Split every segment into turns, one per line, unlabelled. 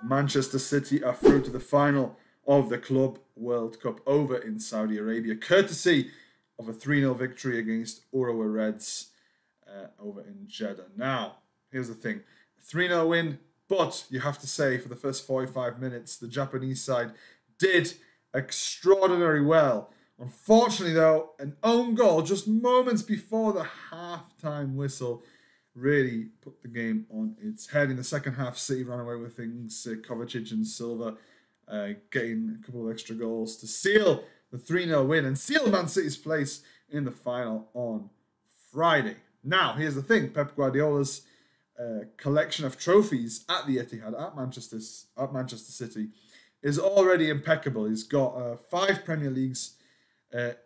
Manchester City are through to the final of the Club World Cup over in Saudi Arabia, courtesy of a 3-0 victory against Urawa Reds over in Jeddah. Now, here's the thing. 3-0 win, but you have to say for the first 45 minutes, the Japanese side did extraordinarily well. Unfortunately, though, an own goal just moments before the half-time whistle really put the game on its head. In the second half, City ran away with things. Kovacic and Silva getting a couple of extra goals to seal the 3-0 win and seal Man City's place in the final on Friday. Now, here's the thing. Pep Guardiola's collection of trophies at the Etihad, at Manchester City, is already impeccable. He's got 5 Premier Leagues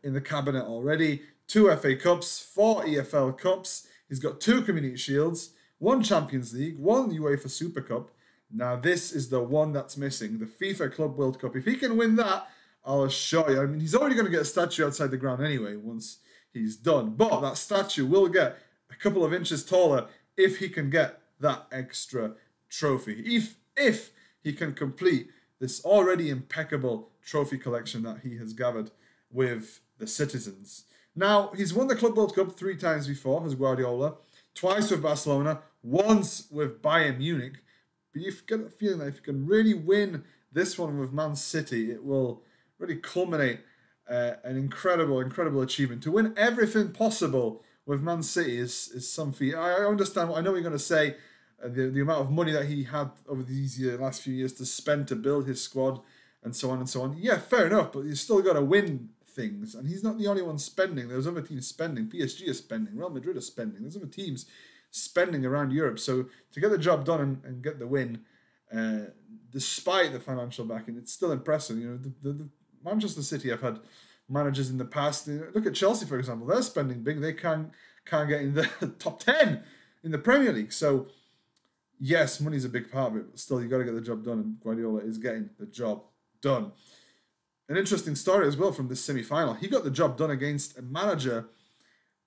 in the cabinet already, 2 FA Cups, 4 EFL Cups. He's got 2 Community Shields, 1 Champions League, 1 UEFA Super Cup. Now, this is the one that's missing, the FIFA Club World Cup. If he can win that, I'll assure you. I mean, he's already going to get a statue outside the ground anyway once he's done. But that statue will get a couple of inches taller if he can get that extra trophy. If he can complete this already impeccable trophy collection that he has gathered with the Citizens. Now, he's won the Club World Cup 3 times before, as Guardiola, twice with Barcelona, once with Bayern Munich. But you get the feeling that if you can really win this one with Man City, it will really culminate an incredible achievement. To win everything possible with Man City is some feat. I understand, I know what you're going to say, the amount of money that he had over these last few years to spend to build his squad and so on and so on. Yeah, fair enough, but you've still got to win things, and he's not the only one spending. There's other teams spending. PSG is spending. Real Madrid is spending. There's other teams spending around Europe. So to get the job done and get the win, despite the financial backing, it's still impressive. You know, the Manchester City have had managers in the past. Look at Chelsea, for example. They're spending big. They can't get in the top 10 in the Premier League. So yes, money's a big part of it, but still, you got to get the job done, and Guardiola is getting the job done. An interesting story as well from this semi-final. He got the job done against a manager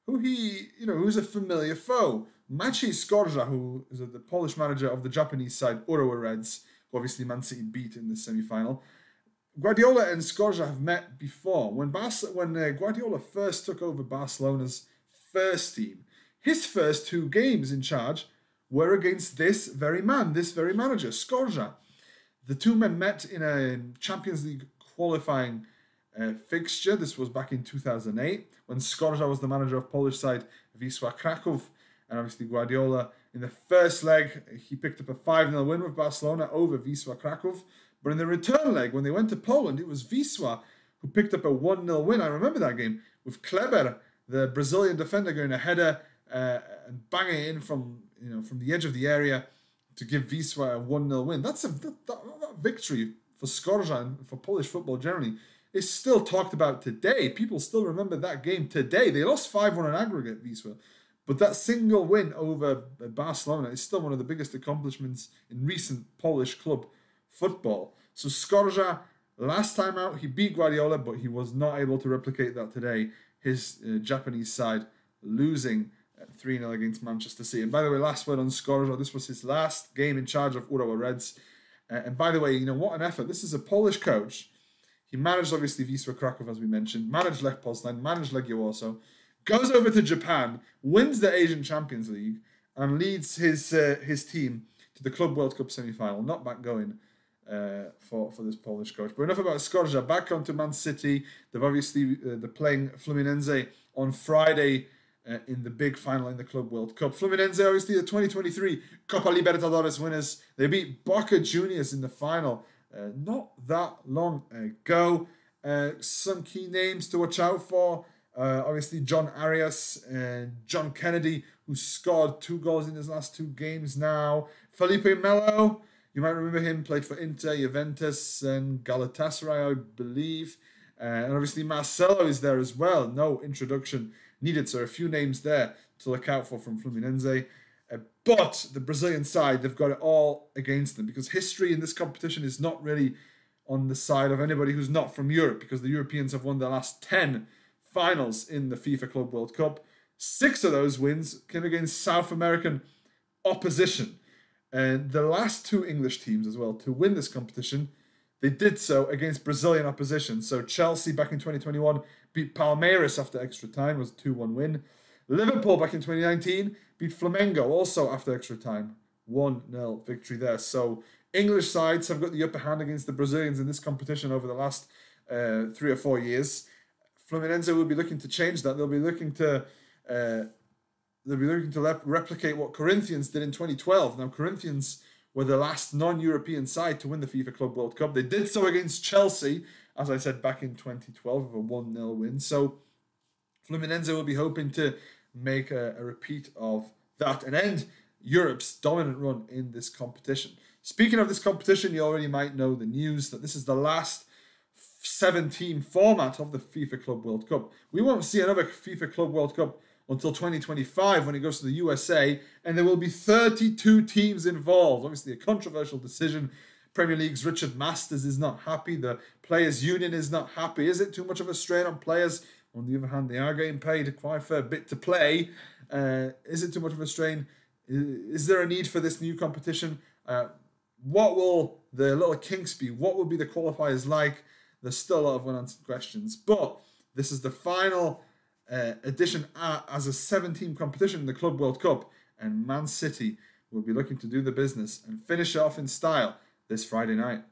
who's a familiar foe. Maciej Skorza, who is the Polish manager of the Japanese side, Urawa Reds, who obviously Man City beat in the semi-final. Guardiola and Skorza have met before. When Guardiola first took over Barcelona's first team, his first 2 games in charge were against this very manager, Skorza. The 2 men met in a Champions League qualifying fixture. This was back in 2008 when Skorza was the manager of Polish side Wisła Kraków, and obviously Guardiola in the first leg he picked up a 5-0 win with Barcelona over Wisła Kraków, but in the return leg when they went to Poland it was Wisła who picked up a 1-0 win. I remember that game with Kleber, the Brazilian defender, going a header and banging it in from the edge of the area to give Wisła a 1-0 win. That victory for Skorza and for Polish football generally is still talked about today. People still remember that game today. They lost 5-1 in aggregate, Wisła, but that single win over Barcelona is still one of the biggest accomplishments in recent Polish club football. So Skorza, last time out, he beat Guardiola, but he was not able to replicate that today. His Japanese side losing 3-0 against Manchester City. And by the way, last word on Skorza, this was his last game in charge of Urawa Reds. And by the way, what an effort. This is a Polish coach. He managed, obviously, Wisła Kraków, as we mentioned, managed Lech Poznan, managed Legia Warsaw, goes over to Japan, wins the Asian Champions League, and leads his team to the Club World Cup semi-final. Not back going for this Polish coach. But enough about Skorza. Back onto Man City. They're obviously they're playing Fluminense on Friday in the big final in the Club World Cup. Fluminense, obviously, the 2023 Copa Libertadores winners. They beat Boca Juniors in the final not that long ago. Some key names to watch out for. Obviously, John Arias and John Kennedy, who scored 2 goals in his last 2 games now. Felipe Melo, you might remember him, played for Inter, Juventus, and Galatasaray, I believe. And obviously, Marcelo is there as well. No introduction needed, so a few names there to look out for from Fluminense. But the Brazilian side, they've got it all against them because history in this competition is not really on the side of anybody who's not from Europe, because the Europeans have won their last 10 finals in the FIFA Club World Cup. 6 of those wins came against South American opposition. And the last two English teams as well to win this competition, they did so against Brazilian opposition. So Chelsea back in 2021 beat Palmeiras after extra time, was a 2-1 win. Liverpool back in 2019 beat Flamengo also after extra time, 1-0 victory there. So English sides have got the upper hand against the Brazilians in this competition over the last 3 or 4 years. Fluminense will be looking to change that. They'll be looking to replicate what Corinthians did in 2012. Now, Corinthians were the last non-European side to win the FIFA Club World Cup. They did so against Chelsea, as I said, back in 2012 with a 1-0 win. So Fluminense will be hoping to make a repeat of that and end Europe's dominant run in this competition. Speaking of this competition, you already might know the news that this is the last 7-team format of the FIFA Club World Cup. We won't see another FIFA Club World Cup until 2025 when it goes to the USA, and there will be 32 teams involved. Obviously a controversial decision. Premier League's Richard Masters is not happy. The Players Union is not happy. Is it too much of a strain on players? On the other hand, they are getting paid quite a fair bit to play. Is it too much of a strain? Is there a need for this new competition? What will the little kinks be? What will be the qualifiers like? There's still a lot of unanswered questions. But this is the final edition as a 7-team competition in the Club World Cup. And Man City will be looking to do the business and finish off in style this Friday night.